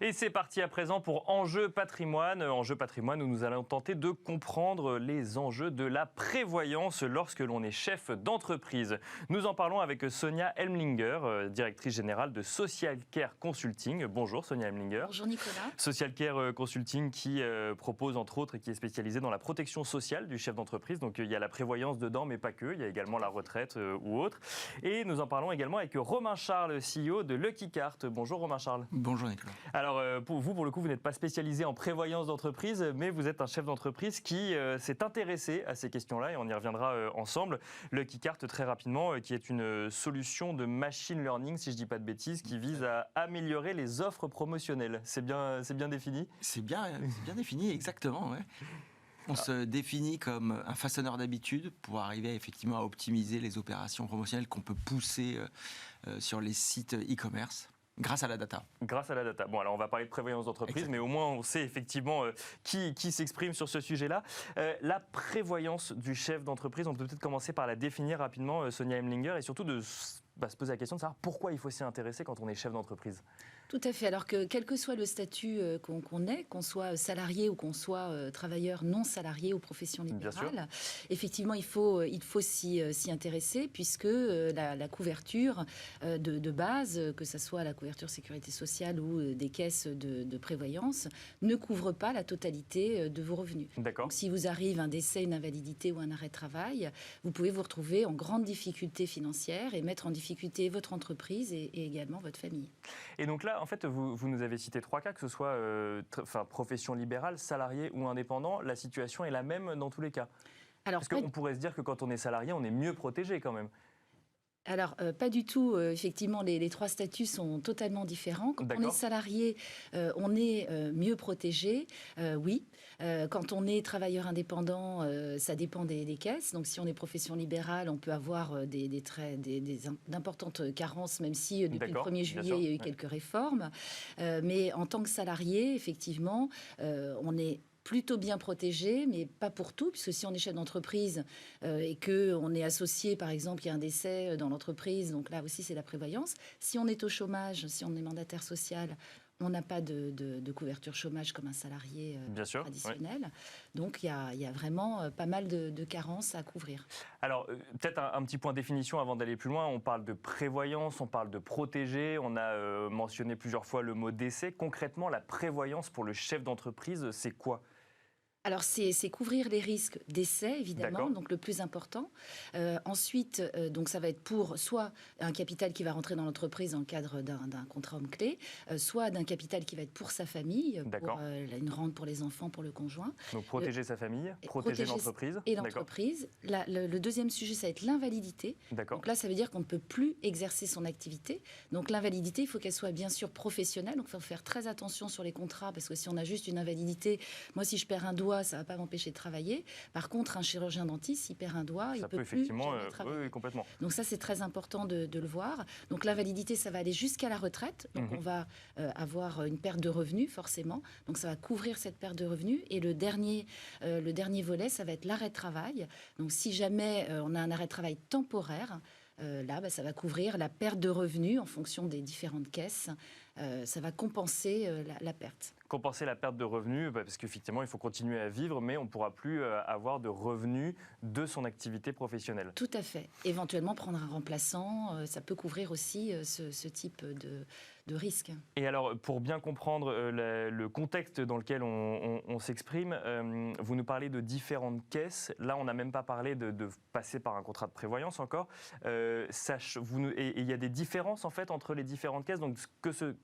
Et c'est parti à présent pour Enjeu patrimoine. Enjeu patrimoine où nous allons tenter de comprendre les enjeux de la prévoyance lorsque l'on est chef d'entreprise. Nous en parlons avec Sonia Elmlinger, directrice générale de Social Care Consulting. Bonjour Sonia Elmlinger. Bonjour Nicolas. Social Care Consulting qui propose entre autres et qui est spécialisé dans la protection sociale du chef d'entreprise. Donc il y a la prévoyance dedans mais pas que, il y a également la retraite ou autre. Et nous en parlons également avec Romain Charles, CEO de Lucky Cart. Bonjour Romain Charles. Bonjour Nicolas. Alors pour le coup, vous n'êtes pas spécialisé en prévoyance d'entreprise, mais vous êtes un chef d'entreprise qui s'est intéressé à ces questions-là et on y reviendra ensemble. Lucky Cart, très rapidement, qui est une solution de machine learning, si je ne dis pas de bêtises, qui vise à améliorer les offres promotionnelles. C'est bien défini ? C'est bien défini, exactement. Ouais. On se définit comme un façonneur d'habitude pour arriver effectivement à optimiser les opérations promotionnelles qu'on peut pousser sur les sites e-commerce. Grâce à la data. Grâce à la data. Bon, alors on va parler de prévoyance d'entreprise, Exactement. mais au moins on sait effectivement qui s'exprime sur ce sujet-là. La prévoyance du chef d'entreprise, on peut peut-être commencer par la définir rapidement, Sonia Elmlinger, et surtout de se poser la question de savoir pourquoi il faut s'y intéresser quand on est chef d'entreprise. Tout à fait. Alors que quel que soit le statut qu'on ait, qu'on soit salarié ou qu'on soit travailleur non salarié ou profession libérale, effectivement, il faut s'y intéresser puisque la couverture de base, que ce soit la couverture sécurité sociale ou des caisses de prévoyance, ne couvre pas la totalité de vos revenus. D'accord. Donc, si vous arrive un décès, une invalidité ou un arrêt de travail, vous pouvez vous retrouver en grande difficulté financière et mettre en difficulté votre entreprise et également votre famille. Et donc là, en fait, vous nous avez cité 3 cas, que ce soit profession libérale, salarié ou indépendant, la situation est la même dans tous les cas. Alors, parce qu'on pourrait se dire que quand on est salarié, on est mieux protégé quand même. Alors, pas du tout. Effectivement, les 3 statuts sont totalement différents. Quand on est salarié, on est mieux protégé, oui. Quand on est travailleur indépendant, ça dépend des caisses. Donc, si on est profession libérale, on peut avoir d'importantes carences, même si depuis le 1er juillet, il y a eu quelques réformes. Mais en tant que salarié, effectivement, on est plutôt bien protégé, mais pas pour tout, puisque si on est chef d'entreprise et qu'on est associé, par exemple, il y a un décès dans l'entreprise, donc là aussi c'est la prévoyance. Si on est au chômage, si on est mandataire social, on n'a pas de couverture chômage comme un salarié traditionnel. Ouais. Donc il y a vraiment pas mal de carences à couvrir. Alors peut-être un petit point de définition avant d'aller plus loin. On parle de prévoyance, on parle de protéger, on a mentionné plusieurs fois le mot décès. Concrètement, la prévoyance pour le chef d'entreprise, c'est quoi ? Alors, c'est couvrir les risques d'essai, évidemment, donc le plus important. Ensuite, donc ça va être pour soit un capital qui va rentrer dans l'entreprise dans le cadre d'un contrat homme-clé, soit d'un capital qui va être pour sa famille, pour une rente pour les enfants, pour le conjoint. Donc, protéger sa famille, protéger l'entreprise. Et l'entreprise. Le deuxième sujet, ça va être l'invalidité. Donc là, ça veut dire qu'on ne peut plus exercer son activité. Donc, l'invalidité, il faut qu'elle soit bien sûr professionnelle. Donc, il faut faire très attention sur les contrats, parce que si on a juste une invalidité, moi, si je perds un doigt, ça ne va pas m'empêcher de travailler. Par contre, un chirurgien dentiste, s'il perd un doigt, il ne peut plus jamais travailler. Oui, complètement. Donc ça, c'est très important de le voir. Donc l'invalidité, ça va aller jusqu'à la retraite. Donc on va avoir une perte de revenus, forcément. Donc ça va couvrir cette perte de revenus. Et le dernier volet, ça va être l'arrêt de travail. Donc si jamais on a un arrêt de travail temporaire, là, ça va couvrir la perte de revenus en fonction des différentes caisses. Ça va compenser la perte. Compenser la perte de revenus, parce qu'effectivement, il faut continuer à vivre, mais on ne pourra plus avoir de revenus de son activité professionnelle. Tout à fait. Éventuellement, prendre un remplaçant, ça peut couvrir aussi ce type de risque. Et alors, pour bien comprendre le contexte dans lequel on s'exprime, vous nous parlez de différentes caisses. Là, on n'a même pas parlé de passer par un contrat de prévoyance encore. Et il y a des différences, en fait, entre les différentes caisses, donc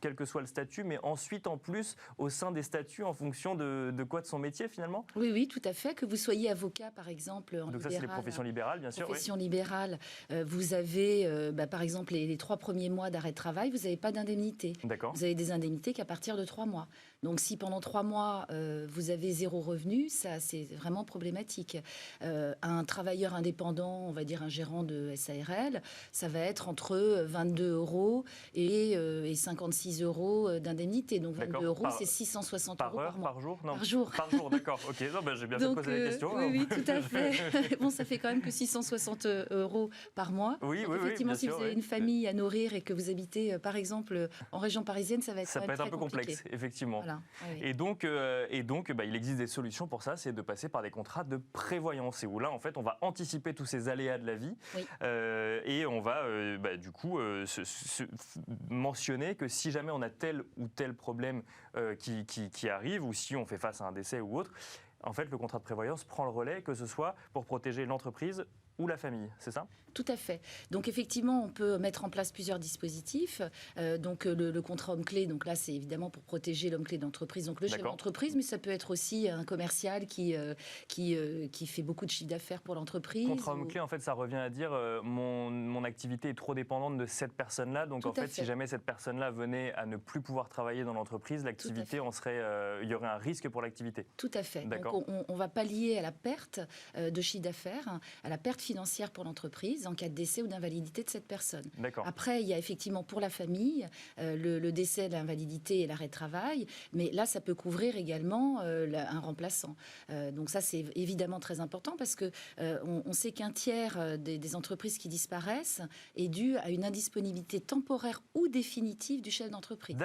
quel que soit le statut, mais ensuite, en plus, au sein des statuts, en fonction de son métier, finalement ? Oui, tout à fait. Que vous soyez avocat, par exemple, en donc libéral. Ça, c'est les professions libérales, bien sûr. Profession libérale, vous avez, par exemple, les 3 premiers mois d'arrêt de travail, vous n'avez pas d'indemnité. D'accord. Vous avez des indemnités qu'à partir de 3 mois. Donc si pendant 3 mois, vous avez 0 revenu, ça c'est vraiment problématique. Un travailleur indépendant, on va dire un gérant de SARL, ça va être entre 22 € et 56 € d'indemnité. Donc 22 €, c'est 660 € par mois. Par jour? Non. Par jour. Par jour, d'accord. Ok, j'ai bien fait de poser la question. Oui, tout à fait. Bon, ça fait quand même que 660 € par mois. Oui, donc, oui, effectivement, bien si sûr, vous avez une famille à nourrir et que vous habitez, par exemple, en région parisienne, ça va être un peu complexe, effectivement. Voilà. Oui. Et donc, il existe des solutions pour ça, c'est de passer par des contrats de prévoyance, et où là, en fait, on va anticiper tous ces aléas de la vie, et on va, mentionner que si jamais on a tel ou tel problème qui arrive, ou si on fait face à un décès ou autre, en fait, le contrat de prévoyance prend le relais, que ce soit pour protéger l'entreprise ou la famille, c'est ça? Tout à fait. Donc effectivement, on peut mettre en place plusieurs dispositifs. Donc le contrat homme-clé, donc là c'est évidemment pour protéger l'homme-clé d'entreprise, donc le chef d'entreprise, mais ça peut être aussi un commercial qui fait beaucoup de chiffre d'affaires pour l'entreprise. Contrat homme-clé, en fait, ça revient à dire mon activité est trop dépendante de cette personne-là, donc en fait, si jamais cette personne-là venait à ne plus pouvoir travailler dans l'entreprise, l'activité, il y aurait un risque pour l'activité. Tout à fait. Donc on va pallier à la perte de chiffre d'affaires, à la perte financière pour l'entreprise en cas de décès ou d'invalidité de cette personne. Après, il y a effectivement pour la famille le décès, l'invalidité et l'arrêt de travail, mais là, ça peut couvrir également un remplaçant. Donc ça, c'est évidemment très important parce que on sait qu'un tiers des entreprises qui disparaissent est dû à une indisponibilité temporaire ou définitive du chef d'entreprise.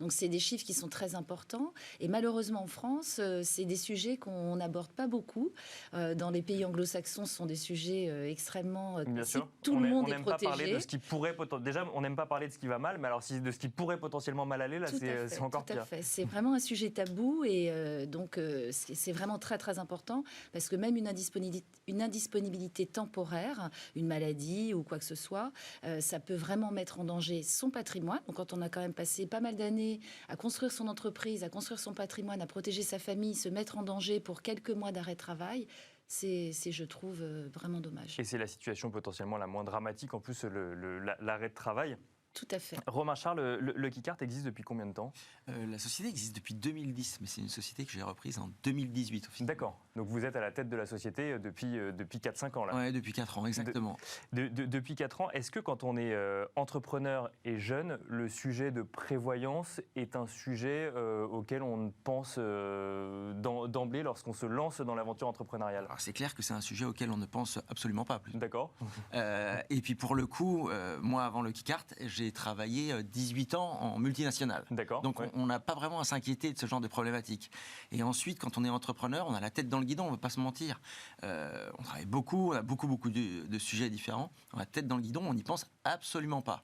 Donc c'est des chiffres qui sont très importants et malheureusement en France, c'est des sujets qu'on n'aborde pas beaucoup. Dans les pays anglo-saxons, ce sont des sujets extrêmement... Bien sûr. Tout le monde est protégé. Pas parler de ce qui pourrait déjà, on n'aime pas parler de ce qui va mal, mais alors de ce qui pourrait potentiellement mal aller, là, c'est encore pire. Tout à fait. C'est vraiment un sujet tabou et donc c'est vraiment très très important parce que même une indisponibilité temporaire, une maladie ou quoi que ce soit, ça peut vraiment mettre en danger son patrimoine. Donc quand on a quand même passé pas mal d'années à construire son entreprise, à construire son patrimoine, à protéger sa famille, se mettre en danger pour quelques mois d'arrêt de travail, c'est, je trouve, vraiment dommage. Et c'est la situation potentiellement la moins dramatique, en plus, l'arrêt de travail. Tout à fait. Romain Charles, le Lucky Card existe depuis combien de temps? La société existe depuis 2010, mais c'est une société que j'ai reprise en 2018. D'accord. Donc vous êtes à la tête de la société depuis 4-5 ans là. Oui, depuis 4 ans, exactement. Depuis 4 ans, est-ce que quand on est entrepreneur et jeune, le sujet de prévoyance est un sujet auquel on pense d'emblée lorsqu'on se lance dans l'aventure entrepreneuriale? Alors c'est clair que c'est un sujet auquel on ne pense absolument pas. D'accord. Et puis pour le coup, moi avant Lucky Card, j'ai travaillé 18 ans en multinationale. D'accord. Donc on n'a pas vraiment à s'inquiéter de ce genre de problématiques. Et ensuite, quand on est entrepreneur, on a la tête dans le guidon, on ne veut pas se mentir. On travaille beaucoup, on a beaucoup de sujets différents. On a la tête dans le guidon, on n'y pense absolument pas.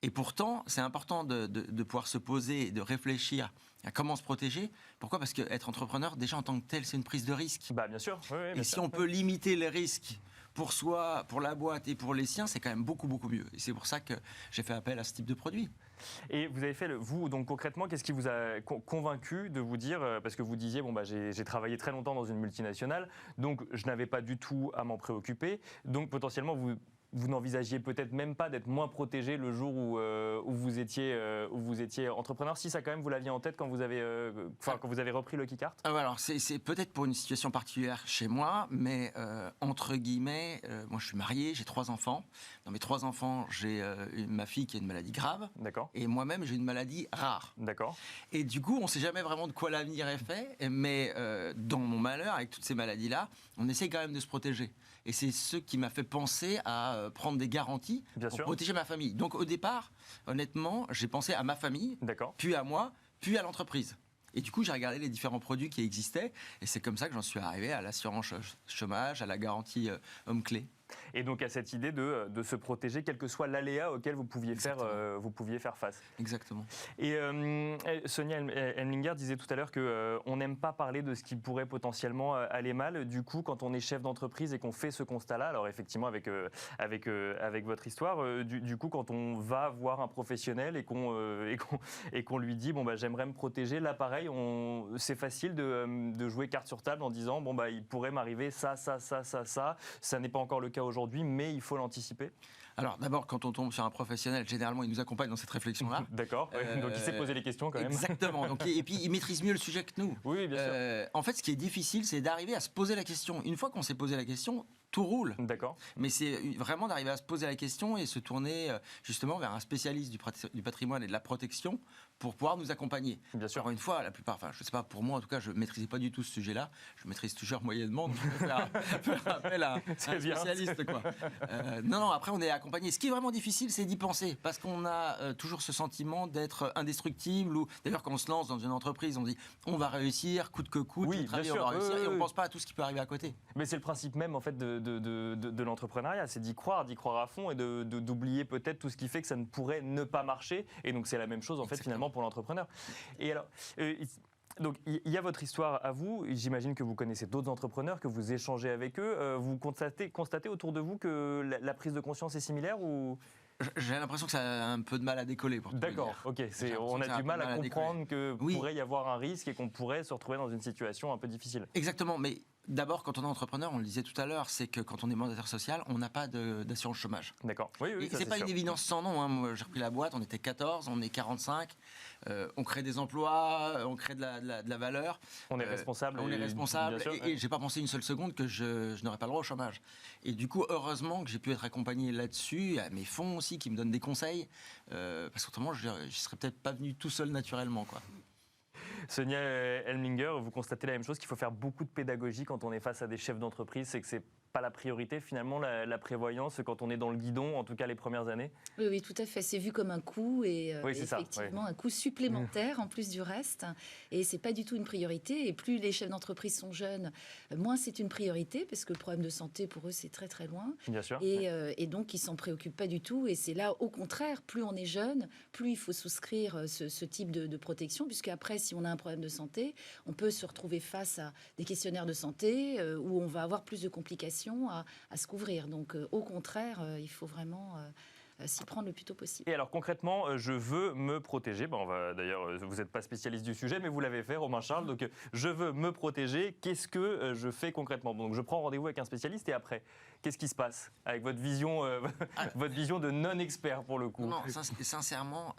Et pourtant, c'est important de pouvoir se poser et de réfléchir à comment se protéger. Pourquoi ? Parce qu'être entrepreneur, déjà en tant que tel, c'est une prise de risque. Bah, bien sûr. Oui, et si on peut limiter les risques pour soi, pour la boîte et pour les siens, c'est quand même beaucoup mieux. Et c'est pour ça que j'ai fait appel à ce type de produit. Et vous avez fait, vous, donc concrètement, qu'est-ce qui vous a convaincu de vous dire, parce que vous disiez, j'ai travaillé très longtemps dans une multinationale, donc je n'avais pas du tout à m'en préoccuper, donc potentiellement vous n'envisagiez peut-être même pas d'être moins protégé le jour où vous étiez entrepreneur, si ça quand même vous l'aviez en tête quand vous avez repris Lucky Card? Alors c'est peut-être pour une situation particulière chez moi, mais entre guillemets, moi je suis marié, j'ai 3 enfants. Dans mes 3 enfants, j'ai ma fille qui a une maladie grave. D'accord. Et moi-même j'ai une maladie rare. D'accord. Et du coup, on ne sait jamais vraiment de quoi l'avenir est fait, mais dans mon malheur, avec toutes ces maladies-là, on essaie quand même de se protéger. Et c'est ce qui m'a fait penser à prendre des garanties pour protéger ma famille. Donc au départ, honnêtement, j'ai pensé à ma famille, puis à moi, puis à l'entreprise. Et du coup, j'ai regardé les différents produits qui existaient. Et c'est comme ça que j'en suis arrivé à l'assurance chômage, à la garantie homme-clé. Et donc à cette idée de se protéger, quel que soit l'aléa auquel vous pouviez faire face. Exactement. Et Sonia Elminger disait tout à l'heure qu'on n'aime pas parler de ce qui pourrait potentiellement aller mal. Du coup, quand on est chef d'entreprise et qu'on fait ce constat-là, alors effectivement avec votre histoire, du coup, quand on va voir un professionnel et qu'on lui dit j'aimerais me protéger, là pareil, c'est facile de jouer carte sur table en disant il pourrait m'arriver ça n'est pas encore le cas aujourd'hui, mais il faut l'anticiper. Alors d'abord, quand on tombe sur un professionnel, généralement, il nous accompagne dans cette réflexion-là. D'accord, donc il s'est posé les questions quand même. Exactement, donc, et puis il maîtrise mieux le sujet que nous. Oui, bien sûr. En fait, ce qui est difficile, c'est d'arriver à se poser la question. Une fois qu'on s'est posé la question, tout roule. D'accord. Mais c'est vraiment d'arriver à se poser la question et se tourner justement vers un spécialiste du patrimoine et de la protection pour pouvoir nous accompagner. Bien sûr. Encore une fois, la plupart, enfin, je ne sais pas, pour moi en tout cas, je ne maîtrisais pas du tout ce sujet-là. Je maîtrise toujours moyennement, donc je vais faire appel à un spécialiste. Quoi. Non, après on est accompagné. Ce qui est vraiment difficile, c'est d'y penser, parce qu'on a toujours ce sentiment d'être indestructible. Ou d'ailleurs, quand on se lance dans une entreprise, on dit on va réussir, coûte que coûte, oui, on va réussir, et on ne pense pas à tout ce qui peut arriver à côté. Mais c'est le principe même en fait de l'entrepreneuriat, c'est d'y croire à fond et d'oublier peut-être tout ce qui fait que ça ne pourrait ne pas marcher. Et donc c'est la même chose en fait finalement pour l'entrepreneur. Et alors, donc il y a votre histoire à vous. J'imagine que vous connaissez d'autres entrepreneurs, que vous échangez avec eux. Vous constatez autour de vous que la prise de conscience est similaire ou... J'ai l'impression que ça a un peu de mal à décoller. D'accord, ok. On a du mal à comprendre qu'il pourrait y avoir un risque et qu'on pourrait se retrouver dans une situation un peu difficile. Exactement, mais d'abord, quand on est entrepreneur, on le disait tout à l'heure, c'est que quand on est mandataire social, on n'a pas d'assurance chômage. D'accord. Oui, et c'est pas une évidence sans nom. Hein. Moi, j'ai repris la boîte, on était 14, on est 45. On crée des emplois, on crée de la valeur. On est responsable. On est responsable. Et j'ai pas pensé une seule seconde que je n'aurais pas le droit au chômage. Et du coup, heureusement que j'ai pu être accompagné là-dessus, à mes fonds aussi qui me donnent des conseils, parce qu'autrement, je serais peut-être pas venu tout seul naturellement, quoi. Sonia Elminger, vous constatez la même chose, qu'il faut faire beaucoup de pédagogie quand on est face à des chefs d'entreprise, c'est que c'est pas la priorité finalement, la prévoyance, quand on est dans le guidon, en tout cas les premières années? Oui, tout à fait. C'est vu comme un coût et effectivement un coût supplémentaire en plus du reste. Et c'est pas du tout une priorité. Et plus les chefs d'entreprise sont jeunes, moins c'est une priorité parce que le problème de santé pour eux c'est très très loin. Bien sûr. Et donc ils s'en préoccupent pas du tout. Et c'est là au contraire, plus on est jeune, plus il faut souscrire ce type de protection, puisque après si on a un problème de santé, on peut se retrouver face à des questionnaires de santé où on va avoir plus de complications à se couvrir. Donc, au contraire, il faut vraiment s'y prendre le plus tôt possible. Et alors, concrètement, je veux me protéger. D'ailleurs, vous n'êtes pas spécialiste du sujet, mais vous l'avez fait, Romain Charles. Donc, je veux me protéger. Qu'est-ce que je fais concrètement? Donc, je prends rendez-vous avec un spécialiste et après, qu'est-ce qui se passe avec votre vision, votre vision de non-expert pour le coup? Non, sincèrement,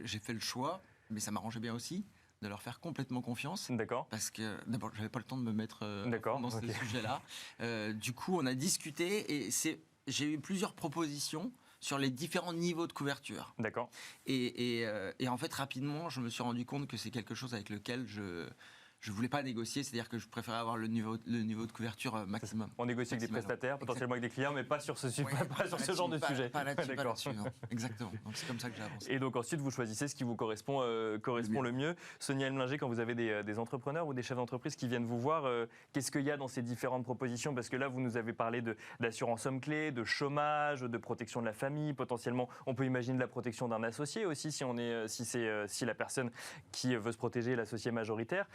j'ai fait le choix, mais ça m'arrangeait bien aussi, de leur faire complètement confiance. D'accord. Parce que d'abord, j'avais pas le temps de me mettre dans ce sujet-là. Du coup, on a discuté et j'ai eu plusieurs propositions sur les différents niveaux de couverture. D'accord. Et en fait, rapidement, je me suis rendu compte que c'est quelque chose avec lequel je voulais pas négocier, c'est-à-dire que je préférais avoir le niveau de couverture maximum. On négocie avec des prestataires, potentiellement avec des clients, mais pas sur ce genre de sujet. Pas là-dessus, non. Exactement. Donc c'est comme ça que j'ai avancé. Et donc ensuite, vous choisissez ce qui vous correspond le mieux. Sonia Elminger, quand vous avez des entrepreneurs ou des chefs d'entreprise qui viennent vous voir, qu'est-ce qu'il y a dans ces différentes propositions? Parce que là, vous nous avez parlé d'assurance homme clé, de chômage, de protection de la famille, potentiellement, on peut imaginer de la protection d'un associé aussi, si la personne qui veut se protéger est l'associé majoritaire.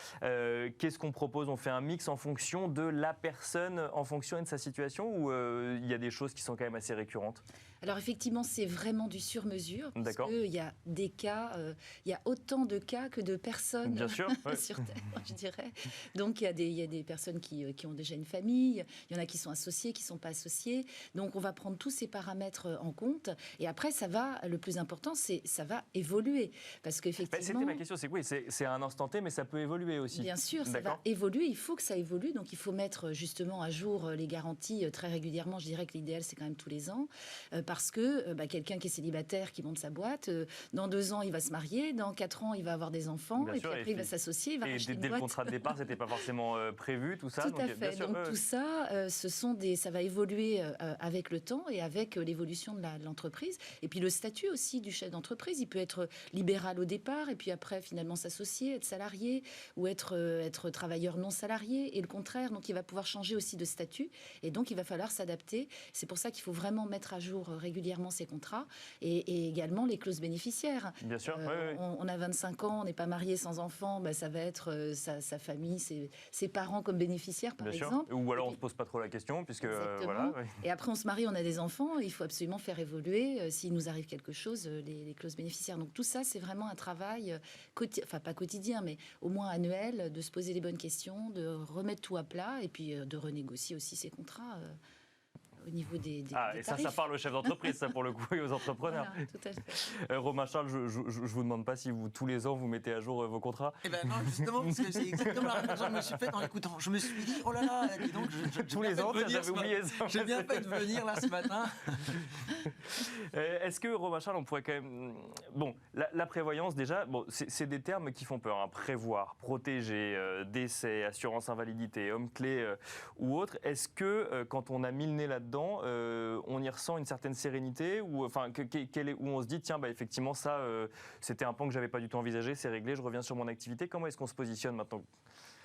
Qu'est-ce qu'on propose? On fait un mix en fonction de la personne, en fonction de sa situation, ou il y a des choses qui sont quand même assez récurrentes? Alors effectivement, c'est vraiment du sur-mesure, parce qu'il y a des cas, il y a autant de cas que de personnes sur Terre, je dirais. Donc il y a des personnes qui ont déjà une famille, il y en a qui sont associés, qui ne sont pas associés. Donc on va prendre tous ces paramètres en compte. Et après, le plus important, ça va évoluer. Parce qu'effectivement... C'était ma question, c'est que oui, c'est à un instant T, mais ça peut évoluer aussi. Bien sûr, ça va évoluer, il faut que ça évolue. Donc il faut mettre justement à jour les garanties très régulièrement. Je dirais que l'idéal, c'est quand même tous les ans. Parce que quelqu'un qui est célibataire, qui monte sa boîte, dans 2 ans, il va se marier, dans 4 ans, il va avoir des enfants, puis après, il va s'associer, il va racheter une boîte. Dès le contrat de départ, c'était pas forcément prévu, tout ça. Tout à fait. Donc tout ça, ça va évoluer avec le temps et avec l'évolution de l'entreprise. Et puis le statut aussi du chef d'entreprise, il peut être libéral au départ, et puis après, finalement, s'associer, être salarié, ou être travailleur non salarié, et le contraire. Donc il va pouvoir changer aussi de statut, et donc il va falloir s'adapter. C'est pour ça qu'il faut vraiment mettre à jour régulièrement ces contrats et également les clauses bénéficiaires. Bien sûr. On a 25 ans, on n'est pas marié sans enfant, ça va être sa famille, ses parents comme bénéficiaires, par exemple. Ou alors on ne se pose pas trop la question, puisque Et après on se marie, on a des enfants, il faut absolument faire évoluer, s'il nous arrive quelque chose, les clauses bénéficiaires. Donc tout ça, c'est vraiment un travail, pas quotidien, mais au moins annuel, de se poser les bonnes questions, de remettre tout à plat et puis de renégocier aussi ces contrats. au niveau des et tarifs. ça parle aux chefs d'entreprise, ça pour le coup, et aux entrepreneurs. Voilà, tout à fait. Romain Charles, je vous demande pas si tous les ans vous mettez à jour vos contrats. Eh ben non, justement, parce que c'est exactement la réflexion que je me suis faite en l'écoutant. Je me suis dit, oh là là, dis donc, tous les ans, j'avais oublié ça. J'ai bien fait de venir là ce matin. Est-ce que, Romain Charles, on pourrait quand même... Bon, la prévoyance, déjà, c'est des termes qui font peur. Hein. Prévoir, protéger, décès, assurance invalidité, homme clé ou autre. Est-ce que, quand on a mis le nez là-dedans, on y ressent une certaine sérénité ou où on se dit, tiens, effectivement, ça, c'était un pan que je n'avais pas du tout envisagé, c'est réglé, je reviens sur mon activité. Comment est-ce qu'on se positionne maintenant ?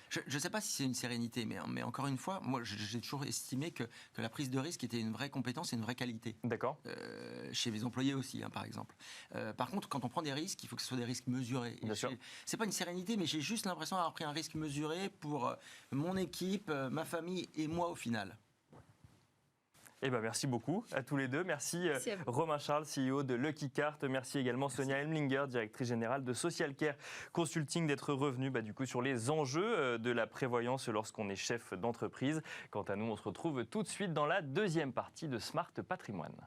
Je ne sais pas si c'est une sérénité, mais encore une fois, moi j'ai toujours estimé que la prise de risque était une vraie compétence et une vraie qualité. D'accord. Chez mes employés aussi, hein, par exemple. Par contre, quand on prend des risques, il faut que ce soit des risques mesurés. Bien sûr. C'est pas une sérénité, mais j'ai juste l'impression d'avoir pris un risque mesuré pour mon équipe, ma famille et moi au final. Eh ben, merci beaucoup à tous les deux. Merci Romain Charles, CEO de Lucky Cart. Merci également Sonia Hemlinger, directrice générale de Social Care Consulting, d'être revenu du coup sur les enjeux de la prévoyance lorsqu'on est chef d'entreprise. Quant à nous, on se retrouve tout de suite dans la deuxième partie de Smart Patrimoine.